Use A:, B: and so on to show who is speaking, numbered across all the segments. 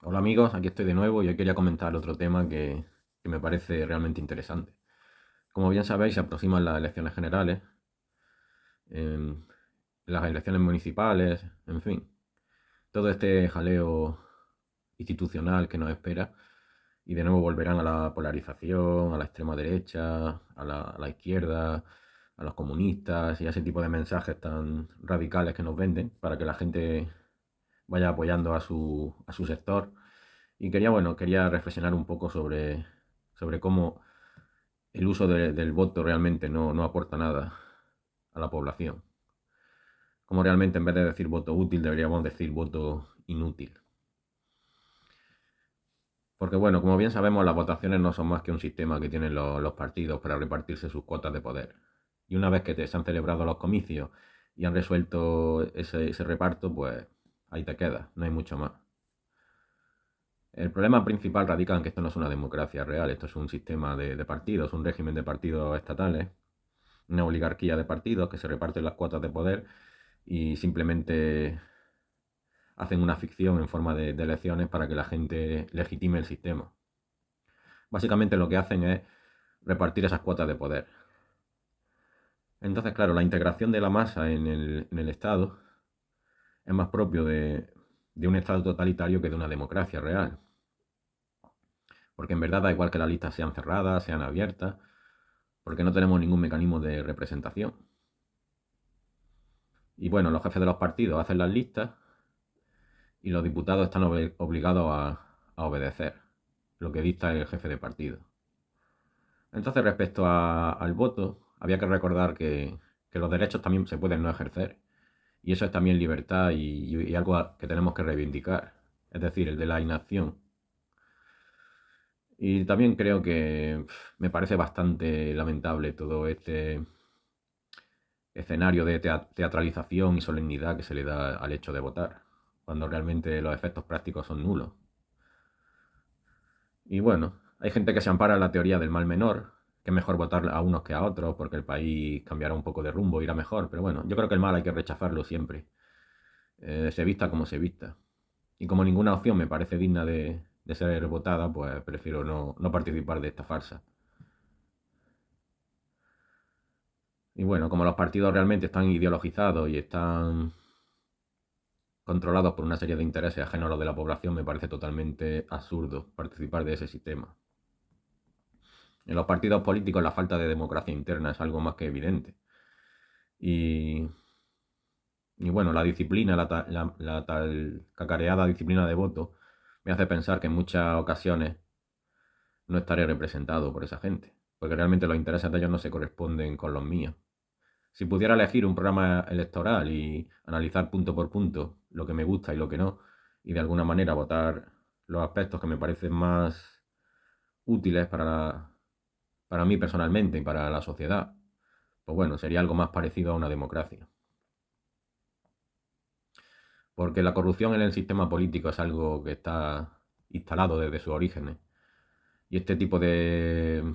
A: Hola amigos, aquí estoy de nuevo y hoy quería comentar otro tema que me parece realmente interesante. Como bien sabéis, se aproximan las elecciones generales, em, las elecciones municipales, en fin, todo este jaleo institucional que nos espera y de nuevo volverán a la polarización, a la extrema derecha, a la izquierda, a los comunistas y a ese tipo de mensajes tan radicales que nos venden para que la gente vaya apoyando a su sector. Y quería reflexionar un poco sobre cómo el uso del voto realmente no aporta nada a la población. Cómo realmente en vez de decir voto útil deberíamos decir voto inútil. Porque bueno, como bien sabemos, las votaciones no son más que un sistema que tienen los partidos para repartirse sus cuotas de poder. Y una vez que se han celebrado los comicios y han resuelto ese reparto, pues ahí te quedas, no hay mucho más. El problema principal radica en que esto no es una democracia real, esto es un sistema de partidos, un régimen de partidos estatales, una oligarquía de partidos que se reparten las cuotas de poder y simplemente hacen una ficción en forma de elecciones para que la gente legitime el sistema. Básicamente lo que hacen es repartir esas cuotas de poder. Entonces, claro, la integración de la masa en el Estado es más propio de un Estado totalitario que de una democracia real. Porque en verdad da igual que las listas sean cerradas, sean abiertas, porque no tenemos ningún mecanismo de representación. Y bueno, los jefes de los partidos hacen las listas y los diputados están obligados a obedecer lo que dicta el jefe de partido. Entonces, respecto al voto, había que recordar que los derechos también se pueden no ejercer. Y eso es también libertad y algo que tenemos que reivindicar. Es decir, el de la inacción. Y también creo que me parece bastante lamentable todo este escenario de teatralización y solemnidad que se le da al hecho de votar, cuando realmente los efectos prácticos son nulos. Y bueno, hay gente que se ampara en la teoría del mal menor, que es mejor votar a unos que a otros porque el país cambiará un poco de rumbo, irá mejor, pero bueno, yo creo que el mal hay que rechazarlo siempre, se vista como se vista. Y como ninguna opción me parece digna de ser votada, pues prefiero no participar de esta farsa. Y bueno, como los partidos realmente están ideologizados y están controlados por una serie de intereses ajenos a los de la población, me parece totalmente absurdo participar de ese sistema. En los partidos políticos la falta de democracia interna es algo más que evidente. Y, y bueno, la disciplina, la tal cacareada disciplina de voto, me hace pensar que en muchas ocasiones no estaré representado por esa gente, porque realmente los intereses de ellos no se corresponden con los míos. Si pudiera elegir un programa electoral y analizar punto por punto lo que me gusta y lo que no, y de alguna manera votar los aspectos que me parecen más útiles para mí personalmente y para la sociedad, pues bueno, sería algo más parecido a una democracia. Porque la corrupción en el sistema político es algo que está instalado desde sus orígenes. Y este tipo de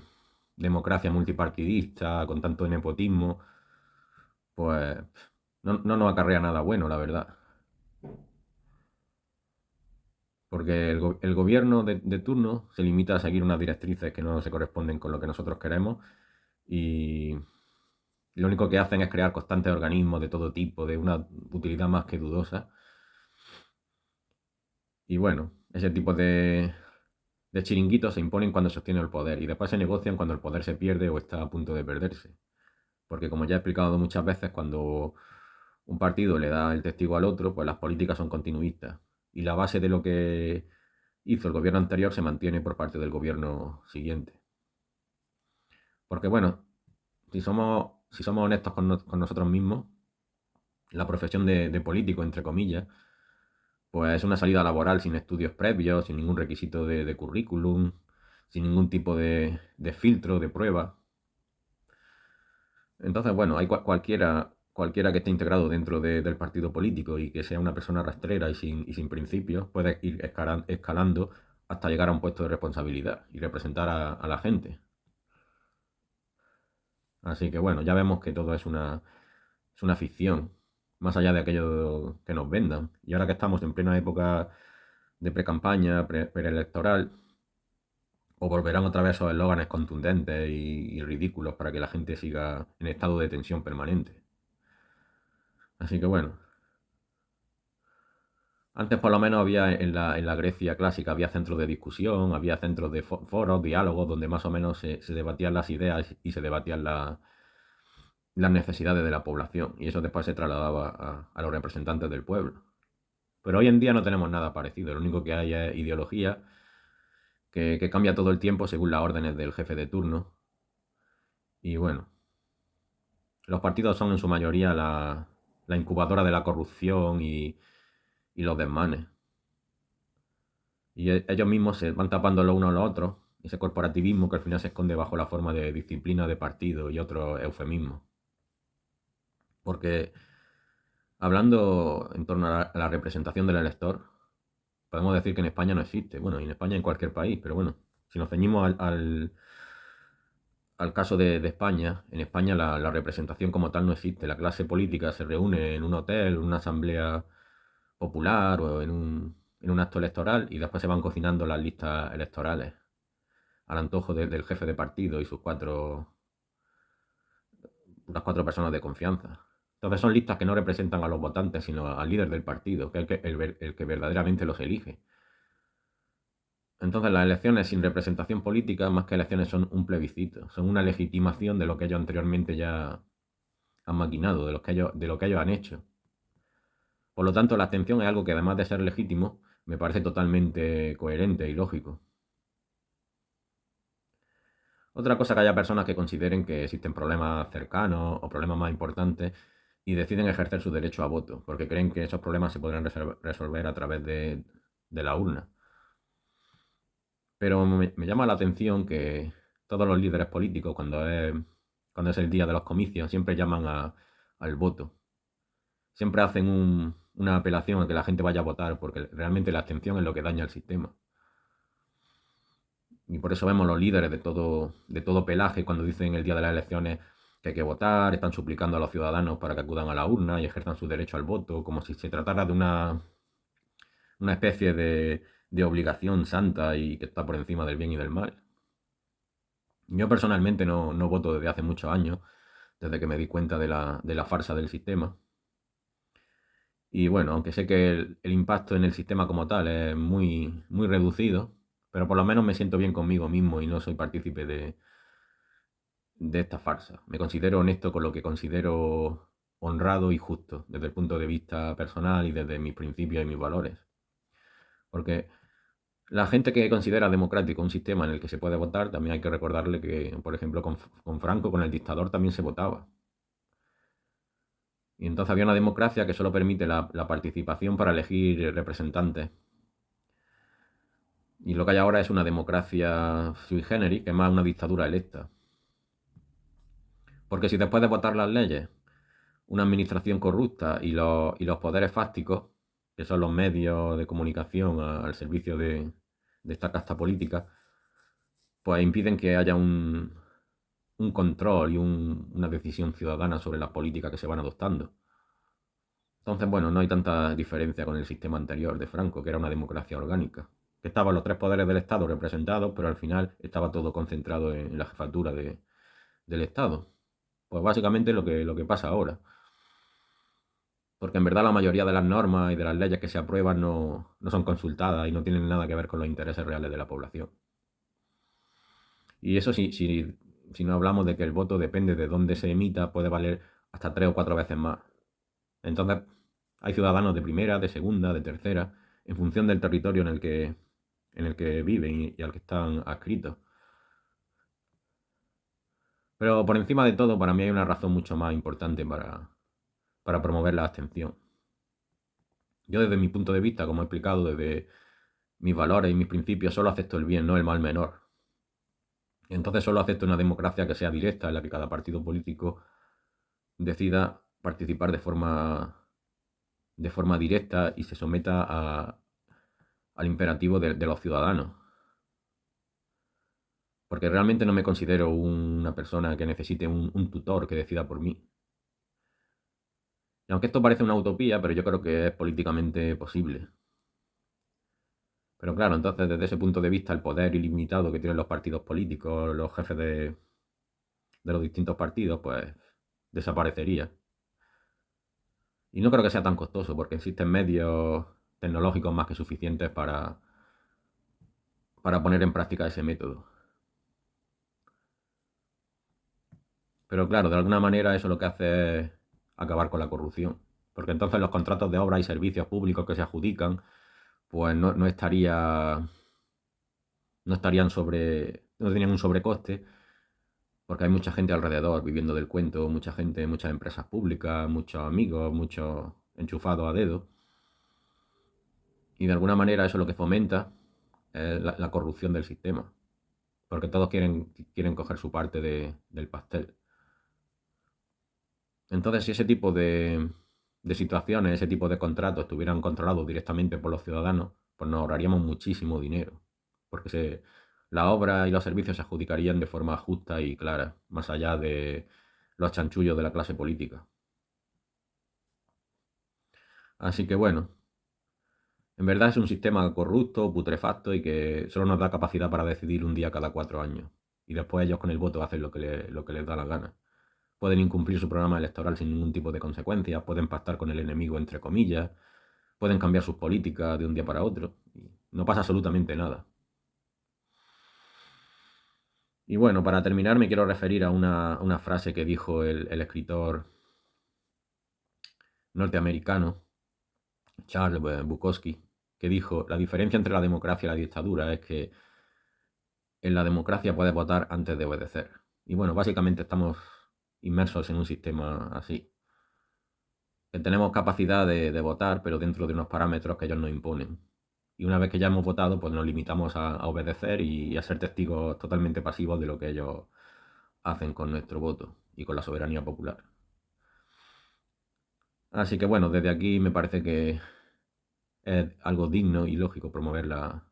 A: democracia multipartidista, con tanto nepotismo, pues no nos acarrea nada bueno, la verdad. Porque el gobierno de turno se limita a seguir unas directrices que no se corresponden con lo que nosotros queremos y lo único que hacen es crear constantes organismos de todo tipo, de una utilidad más que dudosa. Y bueno, ese tipo de chiringuitos se imponen cuando se obtiene el poder y después se negocian cuando el poder se pierde o está a punto de perderse. Porque como ya he explicado muchas veces, cuando un partido le da el testigo al otro, pues las políticas son continuistas. Y la base de lo que hizo el gobierno anterior se mantiene por parte del gobierno siguiente. Porque bueno, si somos honestos con nosotros mismos, la profesión de político, entre comillas, pues es una salida laboral sin estudios previos, sin ningún requisito de currículum, sin ningún tipo de filtro, de prueba. Entonces, bueno, hay cualquiera que esté integrado dentro del partido político y que sea una persona rastrera y sin principios, puede ir escalando hasta llegar a un puesto de responsabilidad y representar a la gente. Así que bueno, ya vemos que todo es una ficción, más allá de aquello que nos vendan. Y ahora que estamos en plena época de pre-campaña, preelectoral, o volverán otra vez esos eslóganes contundentes y ridículos para que la gente siga en estado de tensión permanente. Así que bueno, antes por lo menos había en la Grecia clásica, había centros de discusión, había centros de foros, diálogos, donde más o menos se debatían las ideas y se debatían las necesidades de la población. Y eso después se trasladaba a los representantes del pueblo. Pero hoy en día no tenemos nada parecido. Lo único que hay es ideología que cambia todo el tiempo según las órdenes del jefe de turno. Y bueno, los partidos son en su mayoría la incubadora de la corrupción y los desmanes. Y ellos mismos se van tapando los unos a los otros. Ese corporativismo que al final se esconde bajo la forma de disciplina de partido y otros eufemismos. Porque hablando en torno a la representación del elector, podemos decir que en España no existe. Bueno, y en España en cualquier país, pero bueno, si nos ceñimos al caso de España, en España la representación como tal no existe. La clase política se reúne en un hotel, en una asamblea popular o en un acto electoral y después se van cocinando las listas electorales al antojo del jefe de partido y las cuatro personas de confianza. Entonces son listas que no representan a los votantes, sino al líder del partido, que es el que verdaderamente los elige. Entonces las elecciones sin representación política, más que elecciones, son un plebiscito, son una legitimación de lo que ellos anteriormente ya han maquinado, de lo que ellos han hecho. Por lo tanto, la abstención es algo que además de ser legítimo, me parece totalmente coherente y lógico. Otra cosa que haya personas que consideren que existen problemas cercanos o problemas más importantes y deciden ejercer su derecho a voto, porque creen que esos problemas se podrán resolver a través de la urna. Pero me llama la atención que todos los líderes políticos, cuando es el día de los comicios, siempre llaman al voto. Siempre hacen una apelación a que la gente vaya a votar, porque realmente la abstención es lo que daña el sistema. Y por eso vemos los líderes de todo pelaje cuando dicen el día de las elecciones que hay que votar, están suplicando a los ciudadanos para que acudan a la urna y ejerzan su derecho al voto, como si se tratara de una especie de obligación santa y que está por encima del bien y del mal. Yo personalmente no voto desde hace muchos años, desde que me di cuenta de la farsa del sistema. Y bueno, aunque sé que el impacto en el sistema como tal es muy, muy reducido, pero por lo menos me siento bien conmigo mismo y no soy partícipe de esta farsa. Me considero honesto con lo que considero honrado y justo, desde el punto de vista personal y desde mis principios y mis valores. Porque la gente que considera democrático un sistema en el que se puede votar, también hay que recordarle que, por ejemplo, con Franco, con el dictador, también se votaba. Y entonces había una democracia que solo permite la participación para elegir representantes. Y lo que hay ahora es una democracia sui generis, que es más una dictadura electa. Porque si después de votar las leyes, una administración corrupta y los poderes fácticos, que son los medios de comunicación al servicio de esta casta política, pues impiden que haya un control y una decisión ciudadana sobre las políticas que se van adoptando. Entonces, bueno, no hay tanta diferencia con el sistema anterior de Franco, que era una democracia orgánica, que estaban los tres poderes del Estado representados, pero al final estaba todo concentrado en la jefatura del Estado. Pues básicamente lo que pasa ahora. Porque en verdad la mayoría de las normas y de las leyes que se aprueban no son consultadas y no tienen nada que ver con los intereses reales de la población. Y eso si no hablamos de que el voto depende de dónde se emita, puede valer hasta 3 o 4 veces más. Entonces, hay ciudadanos de primera, de segunda, de tercera, en función del territorio en el que viven y al que están adscritos. Pero por encima de todo, para mí hay una razón mucho más importante para promover la abstención. Yo desde mi punto de vista, como he explicado, desde mis valores y mis principios, solo acepto el bien, no el mal menor. Y entonces solo acepto una democracia que sea directa, en la que cada partido político decida participar de forma directa y se someta al imperativo de los ciudadanos. Porque realmente no me considero una persona que necesite un tutor que decida por mí. Y aunque esto parece una utopía, pero yo creo que es políticamente posible. Pero claro, entonces desde ese punto de vista el poder ilimitado que tienen los partidos políticos, los jefes de los distintos partidos, pues desaparecería. Y no creo que sea tan costoso porque existen medios tecnológicos más que suficientes para poner en práctica ese método. Pero claro, de alguna manera eso lo que hace es acabar con la corrupción. Porque entonces los contratos de obra y servicios públicos que se adjudican, pues no estarían no tenían un sobrecoste, porque hay mucha gente alrededor viviendo del cuento, mucha gente, muchas empresas públicas, muchos amigos, muchos enchufados a dedo. Y de alguna manera eso lo que fomenta es la corrupción del sistema. Porque todos quieren coger su parte del pastel. Entonces, si ese tipo de situaciones, ese tipo de contratos estuvieran controlados directamente por los ciudadanos, pues nos ahorraríamos muchísimo dinero. Porque la obra y los servicios se adjudicarían de forma justa y clara, más allá de los chanchullos de la clase política. Así que bueno, en verdad es un sistema corrupto, putrefacto y que solo nos da capacidad para decidir un día cada 4 años. Y después ellos con el voto hacen lo que les da la gana. Pueden incumplir su programa electoral sin ningún tipo de consecuencias, pueden pactar con el enemigo entre comillas, pueden cambiar sus políticas de un día para otro. Y no pasa absolutamente nada. Y bueno, para terminar me quiero referir a una frase que dijo el escritor norteamericano Charles Bukowski, que dijo, la diferencia entre la democracia y la dictadura es que en la democracia puedes votar antes de obedecer. Y bueno, básicamente estamos inmersos en un sistema así. Que tenemos capacidad de votar, pero dentro de unos parámetros que ellos nos imponen. Y una vez que ya hemos votado, pues nos limitamos a obedecer y a ser testigos totalmente pasivos de lo que ellos hacen con nuestro voto y con la soberanía popular. Así que bueno, desde aquí me parece que es algo digno y lógico promover la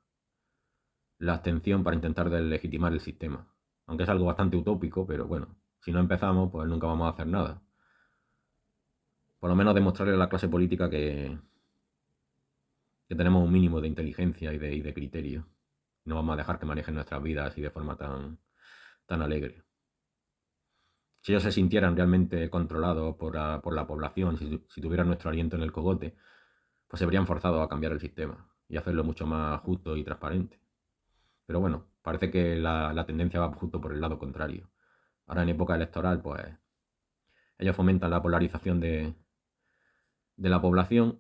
A: abstención para intentar deslegitimar el sistema. Aunque es algo bastante utópico, pero bueno, si no empezamos, pues nunca vamos a hacer nada. Por lo menos demostrarle a la clase política que tenemos un mínimo de inteligencia y de criterio. No vamos a dejar que manejen nuestras vidas así de forma tan alegre. Si ellos se sintieran realmente controlados por la población, si tuvieran nuestro aliento en el cogote, pues se verían forzados a cambiar el sistema y hacerlo mucho más justo y transparente. Pero bueno, parece que la tendencia va justo por el lado contrario. Ahora en época electoral, pues ellos fomentan la polarización de la población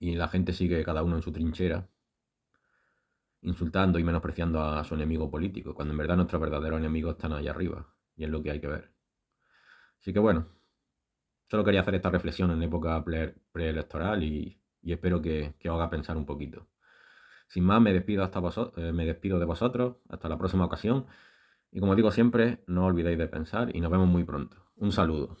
A: y la gente sigue cada uno en su trinchera, insultando y menospreciando a su enemigo político, cuando en verdad nuestros verdaderos enemigos están ahí arriba, y es lo que hay que ver. Así que bueno, solo quería hacer esta reflexión en época preelectoral y espero que os haga pensar un poquito. Sin más, me despido de vosotros, hasta la próxima ocasión, y como digo siempre, no olvidéis de pensar y nos vemos muy pronto. Un saludo.